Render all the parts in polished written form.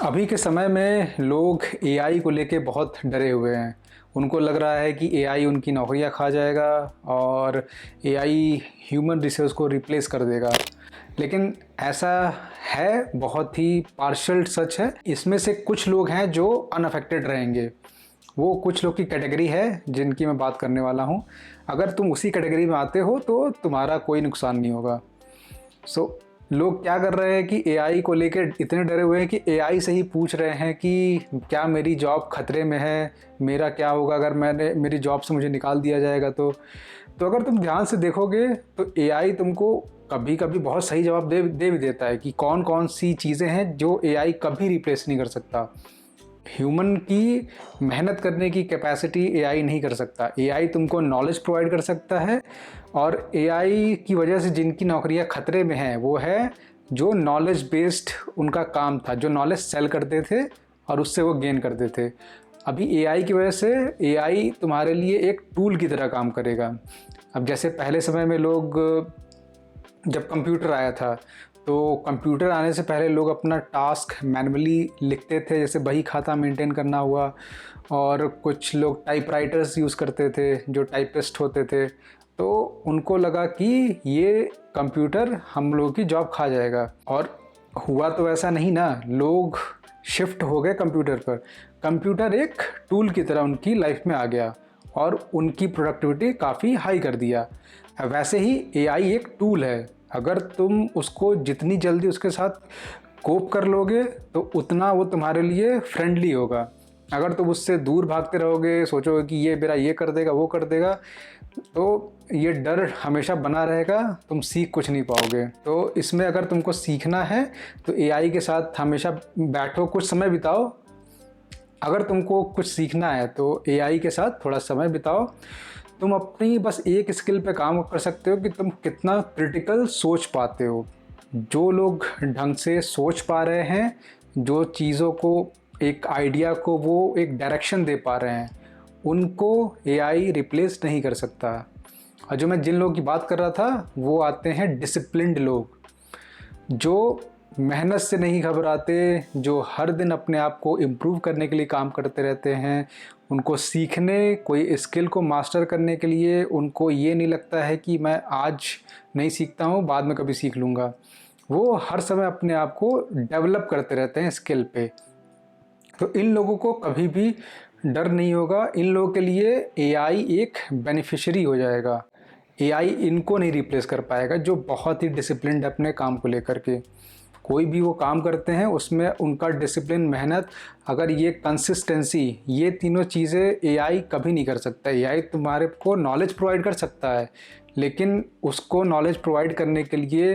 अभी के समय में लोग एआई को लेके बहुत डरे हुए हैं। उनको लग रहा है कि एआई उनकी नौकरियां खा जाएगा और एआई ह्यूमन रिसोर्स को रिप्लेस कर देगा। लेकिन ऐसा है, बहुत ही पार्शियल सच है। इसमें से कुछ लोग हैं जो अनअफेक्टेड रहेंगे। वो कुछ लोग की कैटेगरी है जिनकी मैं बात करने वाला हूँ। अगर तुम उसी कैटेगरी में आते हो तो तुम्हारा कोई नुकसान नहीं होगा। लोग क्या कर रहे हैं कि एआई को लेके इतने डरे हुए हैं कि एआई से ही पूछ रहे हैं कि क्या मेरी जॉब खतरे में है, मेरा क्या होगा अगर मेरी जॉब से मुझे निकाल दिया जाएगा तो अगर तुम ध्यान से देखोगे तो एआई तुमको कभी कभी बहुत सही जवाब दे भी देता है कि कौन कौन सी चीज़ें हैं जो एआई कभी रिप्लेस नहीं कर सकता। ह्यूमन की मेहनत करने की कैपेसिटी एआई नहीं कर सकता। एआई तुमको नॉलेज प्रोवाइड कर सकता है, और एआई की वजह से जिनकी नौकरियां खतरे में हैं वो है जो नॉलेज बेस्ड उनका काम था, जो नॉलेज सेल करते थे और उससे वो गेन करते थे। अभी एआई की वजह से एआई तुम्हारे लिए एक टूल की तरह काम करेगा। अब जैसे पहले समय में लोग, जब कंप्यूटर आया था तो कंप्यूटर आने से पहले लोग अपना टास्क मैनुअली लिखते थे, जैसे बही खाता मेंटेन करना हुआ, और कुछ लोग टाइपराइटर्स यूज़ करते थे जो टाइपिस्ट होते थे। तो उनको लगा कि ये कंप्यूटर हम लोगों की जॉब खा जाएगा, और हुआ तो ऐसा नहीं ना। लोग शिफ्ट हो गए कंप्यूटर पर। कंप्यूटर एक टूल की तरह उनकी लाइफ में आ गया और उनकी प्रोडक्टिविटी काफ़ी हाई कर दिया। वैसे ही एआई एक टूल है। अगर तुम उसको जितनी जल्दी उसके साथ कोप कर लोगे तो उतना वो तुम्हारे लिए फ्रेंडली होगा। अगर तुम उससे दूर भागते रहोगे, सोचोगे कि ये मेरा ये कर देगा वो कर देगा, तो ये डर हमेशा बना रहेगा, तुम सीख कुछ नहीं पाओगे। तो इसमें अगर तुमको सीखना है तो एआई के साथ हमेशा बैठो, कुछ समय बिताओ। अगर तुमको कुछ सीखना है तो एआई के साथ थोड़ा समय बिताओ। तुम अपनी बस एक स्किल पे काम कर सकते हो कि तुम कितना क्रिटिकल सोच पाते हो। जो लोग ढंग से सोच पा रहे हैं, जो चीज़ों को, एक आइडिया को वो एक डायरेक्शन दे पा रहे हैं, उनको एआई रिप्लेस नहीं कर सकता। और जो मैं जिन लोगों की बात कर रहा था वो आते हैं डिसिप्लिन्ड लोग, जो मेहनत से नहीं घबराते, जो हर दिन अपने आप को इम्प्रूव करने के लिए काम करते रहते हैं। उनको सीखने, कोई स्किल को मास्टर करने के लिए उनको ये नहीं लगता है कि मैं आज नहीं सीखता हूँ, बाद में कभी सीख लूँगा। वो हर समय अपने आप को डेवलप करते रहते हैं स्किल पे। तो इन लोगों को कभी भी डर नहीं होगा। इन लोगों के लिए एआई एक बेनिफिशियरी हो जाएगा। एआई इनको नहीं रिप्लेस कर पाएगा, जो बहुत ही डिसिप्लिन्ड अपने काम को लेकर के कोई भी वो काम करते हैं उसमें उनका डिसिप्लिन, मेहनत, अगर ये कंसिस्टेंसी, ये तीनों चीज़ें एआई कभी नहीं कर सकता। एआई तुम्हारे को नॉलेज प्रोवाइड कर सकता है, लेकिन उसको नॉलेज प्रोवाइड करने के लिए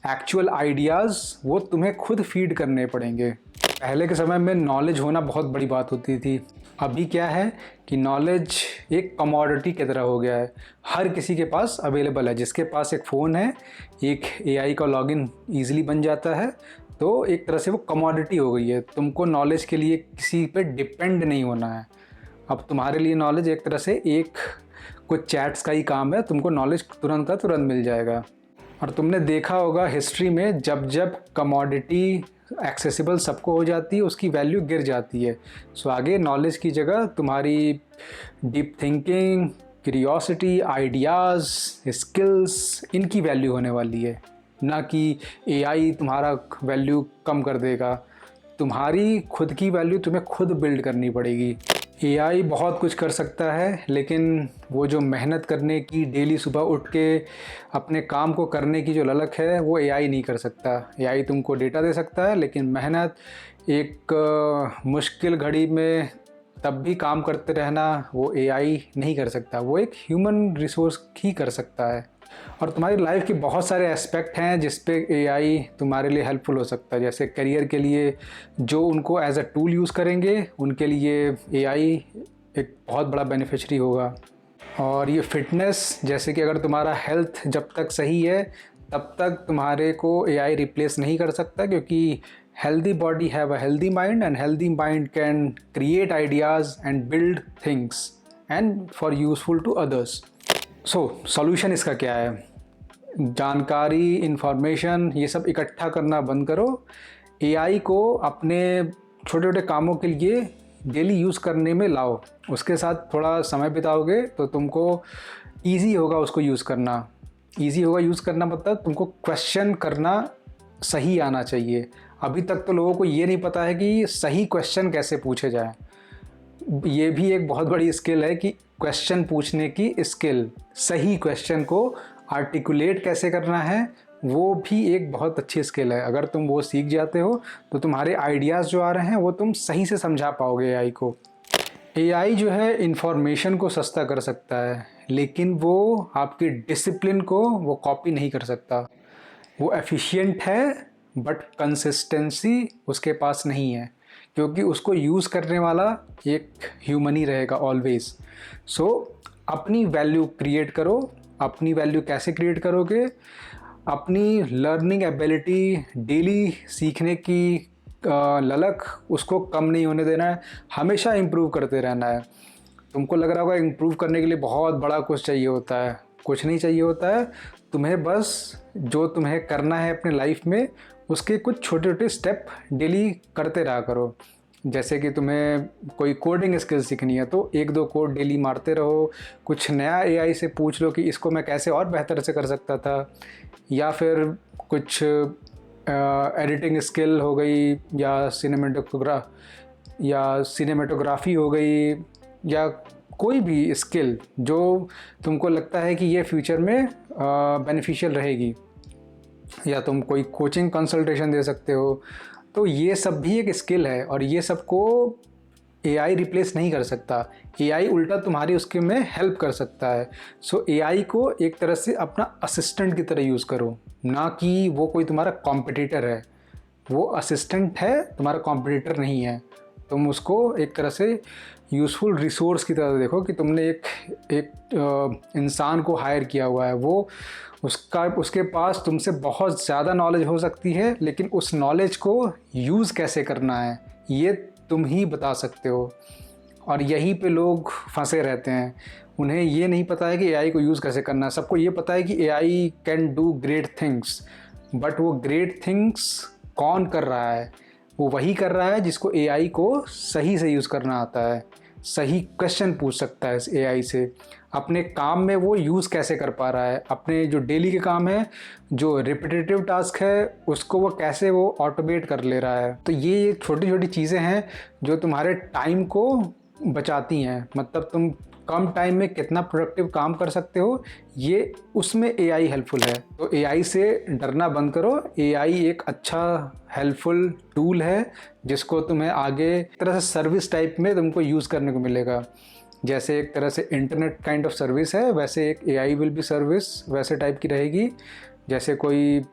एक्चुअल आइडियाज़ वो तुम्हें खुद फीड करने पड़ेंगे। पहले के समय में नॉलेज होना बहुत बड़ी बात होती थी। अभी क्या है कि नॉलेज एक कमोडिटी की तरह हो गया है, हर किसी के पास अवेलेबल है। जिसके पास एक फ़ोन है, एक एआई का लॉगिन ईज़िली बन जाता है, तो एक तरह से वो कमोडिटी हो गई है। तुमको नॉलेज के लिए किसी पे डिपेंड नहीं होना है। अब तुम्हारे लिए नॉलेज एक तरह से एक कुछ चैट्स का ही काम है, तुमको नॉलेज तुरंत का तुरंत मिल जाएगा। और तुमने देखा होगा हिस्ट्री में, जब जब कमोडिटी एक्सेसिबल सबको हो जाती है उसकी वैल्यू गिर जाती है। सो आगे नॉलेज की जगह तुम्हारी deep thinking, curiosity, ideas, skills, इनकी वैल्यू होने वाली है, ना कि एआई तुम्हारा वैल्यू कम कर देगा। तुम्हारी खुद की वैल्यू तुम्हें खुद बिल्ड करनी पड़ेगी। एआई बहुत कुछ कर सकता है, लेकिन वो जो मेहनत करने की, डेली सुबह उठ के अपने काम को करने की जो ललक है, वो एआई नहीं कर सकता। एआई तुमको डेटा दे सकता है, लेकिन मेहनत, एक मुश्किल घड़ी में तब भी काम करते रहना, वो एआई नहीं कर सकता। वो एक ह्यूमन रिसोर्स ही कर सकता है। और तुम्हारी लाइफ के बहुत सारे एस्पेक्ट हैं जिस पे एआई तुम्हारे लिए हेल्पफुल हो सकता है। जैसे करियर के लिए जो उनको एज अ टूल यूज़ करेंगे, उनके लिए एआई एक बहुत बड़ा बेनिफिशरी होगा। और ये फिटनेस, जैसे कि अगर तुम्हारा हेल्थ जब तक सही है तब तक तुम्हारे को एआई रिप्लेस नहीं कर सकता, क्योंकि healthy body have a healthy mind, and healthy mind can create ideas and build things and for useful to others. Solution इसका क्या है? जानकारी, इंफॉर्मेशन, ये सब इकट्ठा करना बंद करो। एआई को अपने छोटे छोटे कामों के लिए डेली यूज़ करने में लाओ। उसके साथ थोड़ा समय बिताओगे तो तुमको ईज़ी होगा उसको यूज़ करना। ईज़ी होगा यूज़ करना मतलब तुमको क्वेश्चन करना सही आना चाहिए। अभी तक तो लोगों को ये नहीं पता है कि सही क्वेश्चन कैसे पूछे जाए। ये भी एक बहुत बड़ी स्किल है कि क्वेश्चन पूछने की स्किल, सही क्वेश्चन को आर्टिकुलेट कैसे करना है, वो भी एक बहुत अच्छी स्किल है। अगर तुम वो सीख जाते हो तो तुम्हारे आइडियाज़ जो आ रहे हैं वो तुम सही से समझा पाओगे एआई को। एआई जो है इंफॉर्मेशन को सस्ता कर सकता है, लेकिन वो आपके डिसिप्लिन को वो कॉपी नहीं कर सकता। वो एफिशिएंट है बट कंसिस्टेंसी उसके पास नहीं है, क्योंकि उसको यूज़ करने वाला एक ह्यूमन ही रहेगा ऑलवेज। सो अपनी वैल्यू क्रिएट करो। अपनी वैल्यू कैसे क्रिएट करोगे? अपनी लर्निंग एबिलिटी, डेली सीखने की ललक, उसको कम नहीं होने देना है, हमेशा इम्प्रूव करते रहना है। तुमको लग रहा होगा इम्प्रूव करने के लिए बहुत बड़ा कुछ चाहिए होता है, कुछ नहीं चाहिए होता है। तुम्हें बस जो तुम्हें करना है अपने लाइफ में, उसके कुछ छोटे छोटे स्टेप डेली करते रहा करो। जैसे कि तुम्हें कोई कोडिंग स्किल सीखनी है तो 1-2 कोड डेली मारते रहो। कुछ नया एआई से पूछ लो कि इसको मैं कैसे और बेहतर से कर सकता था। या फिर कुछ एडिटिंग स्किल हो गई, या सिनेमेटोग्राफी हो गई, या कोई भी स्किल जो तुमको लगता है कि ये फ्यूचर में बेनिफिशियल रहेगी, या तुम कोई कोचिंग कंसल्टेशन दे सकते हो। तो ये सब भी एक स्किल है और ये सब को एआई रिप्लेस नहीं कर सकता। एआई उल्टा तुम्हारी उसके में हेल्प कर सकता है। सो एआई को एक तरह से अपना असिस्टेंट की तरह यूज़ करो, ना कि वो कोई तुम्हारा कॉम्पिटिटर है। वो असिस्टेंट है, तुम्हारा कॉम्पिटिटर नहीं है। तुम उसको एक तरह से यूज़फुल रिसोर्स की तरह देखो कि तुमने एक इंसान को हायर किया हुआ है। वो उसके पास तुमसे बहुत ज़्यादा नॉलेज हो सकती है, लेकिन उस नॉलेज को यूज़ कैसे करना है ये तुम ही बता सकते हो। और यहीं पे लोग फंसे रहते हैं। उन्हें ये नहीं पता है कि एआई को यूज़ कैसे करना है। सबको ये पता है कि AI can do great things, but वो ग्रेट थिंग्स कौन कर रहा है? वो वही कर रहा है जिसको एआई को सही से यूज़ करना आता है, सही क्वेश्चन पूछ सकता है इस एआई से। अपने काम में वो यूज़ कैसे कर पा रहा है, अपने जो डेली के काम है, जो रिपीटेटिव टास्क है, उसको वो कैसे वो ऑटोमेट कर ले रहा है। तो ये छोटी छोटी चीज़ें हैं जो तुम्हारे टाइम को बचाती हैं। मतलब तुम कम टाइम में कितना प्रोडक्टिव काम कर सकते हो, ये उसमें एआई हेल्पफुल है। तो एआई से डरना बंद करो। एआई एक अच्छा हेल्पफुल टूल है जिसको तुम्हें आगे एक तरह से सर्विस टाइप में तुमको यूज़ करने को मिलेगा। जैसे एक तरह से इंटरनेट काइंड ऑफ सर्विस है, वैसे एक एआई विल बी सर्विस वैसे टाइप की रहेगी। जैसे कोई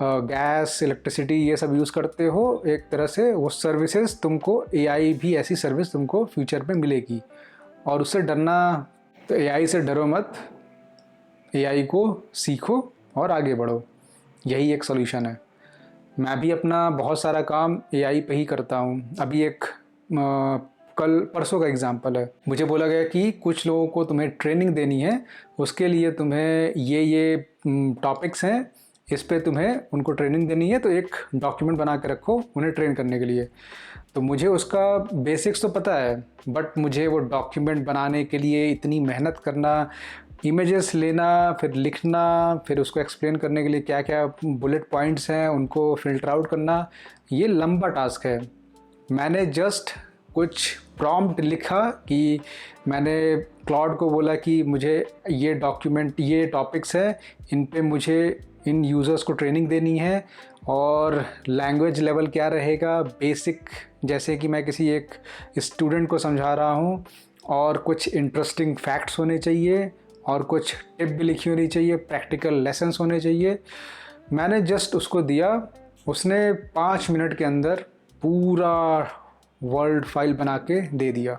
गैस, इलेक्ट्रिसिटी ये सब यूज़ करते हो, एक तरह से वो सर्विसेज तुमको, एआई भी ऐसी सर्विस तुमको फ्यूचर में मिलेगी। और उससे डरना, तो एआई से डरो मत, एआई को सीखो और आगे बढ़ो। यही एक सॉल्यूशन है। मैं भी अपना बहुत सारा काम एआई पे ही करता हूँ। अभी एक कल परसों का एग्जांपल है। मुझे बोला गया कि कुछ लोगों को तुम्हें ट्रेनिंग देनी है, उसके लिए तुम्हें ये टॉपिक्स हैं, इस पे तुम्हें उनको ट्रेनिंग देनी है, तो एक डॉक्यूमेंट बना के रखो उन्हें ट्रेन करने के लिए। तो मुझे उसका बेसिक्स तो पता है, बट मुझे वो डॉक्यूमेंट बनाने के लिए इतनी मेहनत करना, इमेजेस लेना, फिर लिखना, फिर उसको एक्सप्लेन करने के लिए क्या क्या बुलेट पॉइंट्स हैं उनको फ़िल्टर आउट करना, ये लंबा टास्क है। मैंने जस्ट कुछ प्रॉम्प्ट लिखा कि मैंने क्लॉड को बोला कि मुझे ये डॉक्यूमेंट, ये टॉपिक्स हैं, इन पे मुझे इन यूज़र्स को ट्रेनिंग देनी है, और लैंग्वेज लेवल क्या रहेगा, बेसिक, जैसे कि मैं किसी एक स्टूडेंट को समझा रहा हूँ, और कुछ इंटरेस्टिंग फैक्ट्स होने चाहिए, और कुछ टिप भी लिखी होनी चाहिए, प्रैक्टिकल लेसन्स होने चाहिए। मैंने जस्ट उसको दिया, उसने 5 मिनट के अंदर पूरा वर्ड फाइल बना के दे दिया।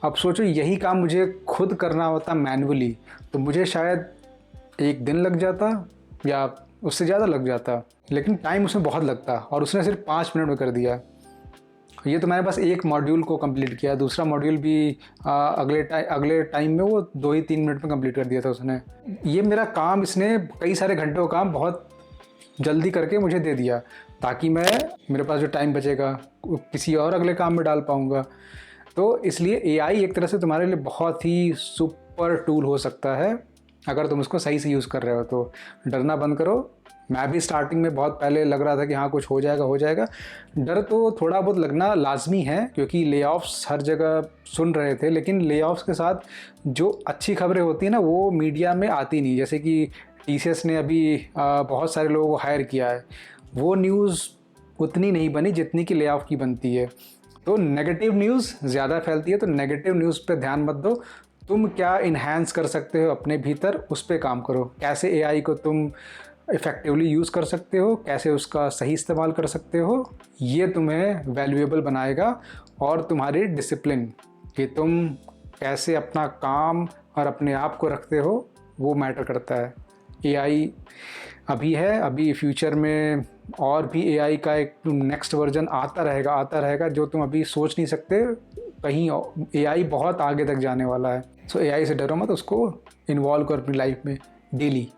अब सोचो यही काम मुझे खुद करना होता मैन्युअली तो मुझे शायद 1 दिन लग जाता या उससे ज़्यादा लग जाता, लेकिन टाइम उसमें बहुत लगता, और उसने सिर्फ 5 मिनट में कर दिया। ये तो मैंने बस एक मॉड्यूल को कंप्लीट किया, दूसरा मॉड्यूल भी अगले टाइम में वो 2 ही 3 मिनट में कंप्लीट कर दिया था उसने। ये मेरा काम, इसने कई सारे घंटों का काम बहुत जल्दी करके मुझे दे दिया। ताकि मेरे पास जो टाइम बचेगा किसी और अगले काम में डाल पाऊँगा। तो इसलिए एआई एक तरह से तुम्हारे लिए बहुत ही सुपर टूल हो सकता है अगर तुम उसको सही से यूज़ कर रहे हो। तो डरना बंद करो। मैं भी स्टार्टिंग में बहुत पहले लग रहा था कि हाँ कुछ हो जाएगा। डर तो थोड़ा बहुत लगना लाजमी है, क्योंकि लेऑफ्स हर जगह सुन रहे थे, लेकिन लेऑफ्स के साथ जो अच्छी खबरें होती हैं ना वो मीडिया में आती नहीं। जैसे कि टीसीएस ने अभी बहुत सारे लोगों को हायर किया है, वो न्यूज़ उतनी नहीं बनी जितनी कि लेऑफ की बनती है। तो नेगेटिव न्यूज़ ज़्यादा फैलती है, तो नेगेटिव न्यूज़ पे ध्यान मत दो। तुम क्या इन्हांस कर सकते हो अपने भीतर, उस पर काम करो। कैसे एआई को तुम इफ़ेक्टिवली यूज़ कर सकते हो, कैसे उसका सही इस्तेमाल कर सकते हो, ये तुम्हें वैल्यूएबल बनाएगा। और तुम्हारी डिसिप्लिन कि तुम कैसे अपना काम और अपने आप को रखते हो वो मैटर करता है। एआई अभी है, अभी फ्यूचर में और भी एआई का एक नेक्स्ट वर्जन आता रहेगा जो तुम अभी सोच नहीं सकते। कहीं एआई बहुत आगे तक जाने वाला है। सो एआई से डरो मत, उसको इन्वॉल्व करो अपनी लाइफ में डेली।